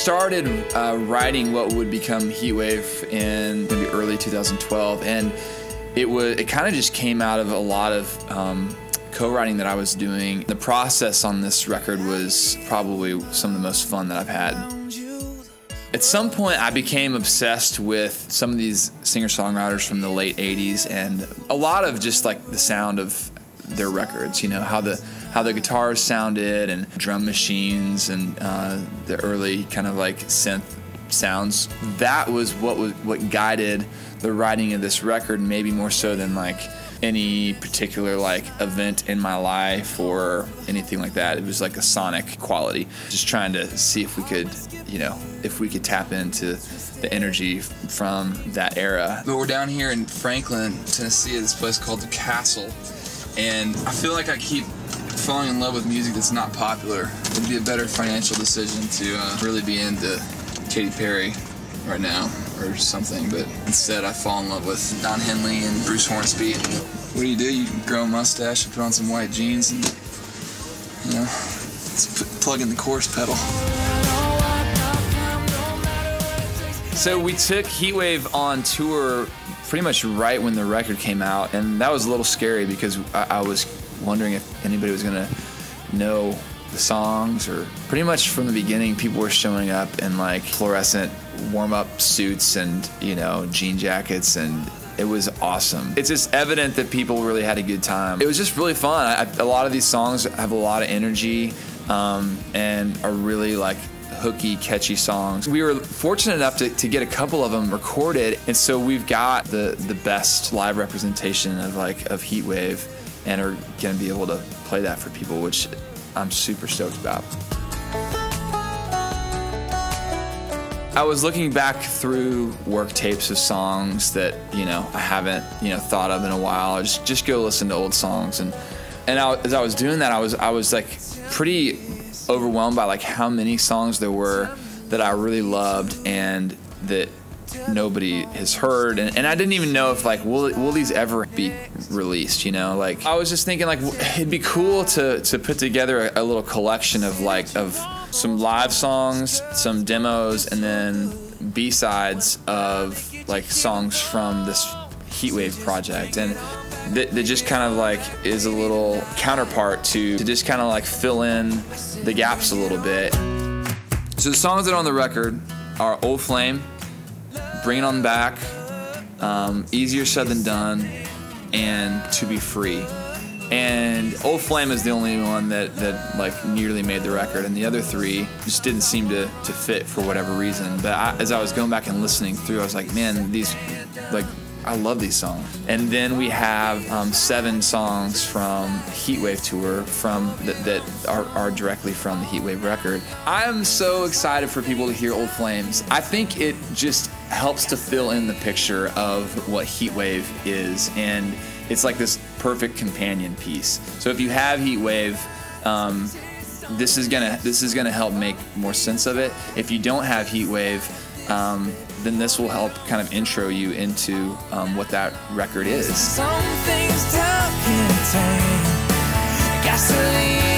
started writing what would become Heatwave in maybe early 2012, and it kind of just came out of a lot of co-writing that I was doing. The process on this record was probably some of the most fun that I've had. At some point, I became obsessed with some of these singer-songwriters from the late 80s, and a lot of just like the sound of their records, you know, how the guitars sounded and drum machines and the early kind of like synth sounds. That was what guided the writing of this record, maybe more so than like any particular like event in my life or anything like that. It was like a sonic quality. Just trying to see if we could, you know, if we could tap into the energy from that era. But we're down here in Franklin, Tennessee, at this place called The Castle. And I feel like I keep falling in love with music that's not popular. It'd be a better financial decision to really be into Katy Perry right now or something, but instead I fall in love with Don Henley and Bruce Hornsby. And what do? You grow a mustache and put on some white jeans and, you know, plug in the chorus pedal. So we took Heatwave on tour pretty much right when the record came out, and that was a little scary because I was wondering if anybody was gonna know the songs, or pretty much from the beginning people were showing up in like fluorescent warm-up suits and, you know, jean jackets, and it was awesome. It's just evident that people really had a good time. It was just really fun. A lot of these songs have a lot of energy and are really like hooky, catchy songs. We were fortunate enough to get a couple of them recorded, and so we've got the best live representation of Heatwave, and are gonna be able to play that for people, which I'm super stoked about. I was looking back through work tapes of songs that, you know, I haven't, you know, thought of in a while. I just go listen to old songs, and as I was doing that, I was like pretty overwhelmed by like how many songs there were that I really loved and that nobody has heard, and I didn't even know if like will these ever be released, you know. Like I was just thinking like it'd be cool to put together a little collection of some live songs, some demos, and then B-sides of like songs from this Heatwave project, and that just kind of like is a little counterpart to just kind of like fill in the gaps a little bit. So the songs that are on the record are Old Flame, Bring It On Back, Easier Said Than Done, and To Be Free. And Old Flame is the only one that like nearly made the record, and the other three just didn't seem to fit for whatever reason. But as I was going back and listening through, I was like, man, these, like, I love these songs. And then we have 7 songs from Heatwave Tour that are directly from the Heatwave record. I'm so excited for people to hear Old Flames. I think it just helps to fill in the picture of what Heatwave is, and it's like this perfect companion piece. So if you have Heatwave, this is gonna help make more sense of it. If you don't have Heatwave, then this will help kind of intro you into what that record is. Some things time can turn. Gasoline.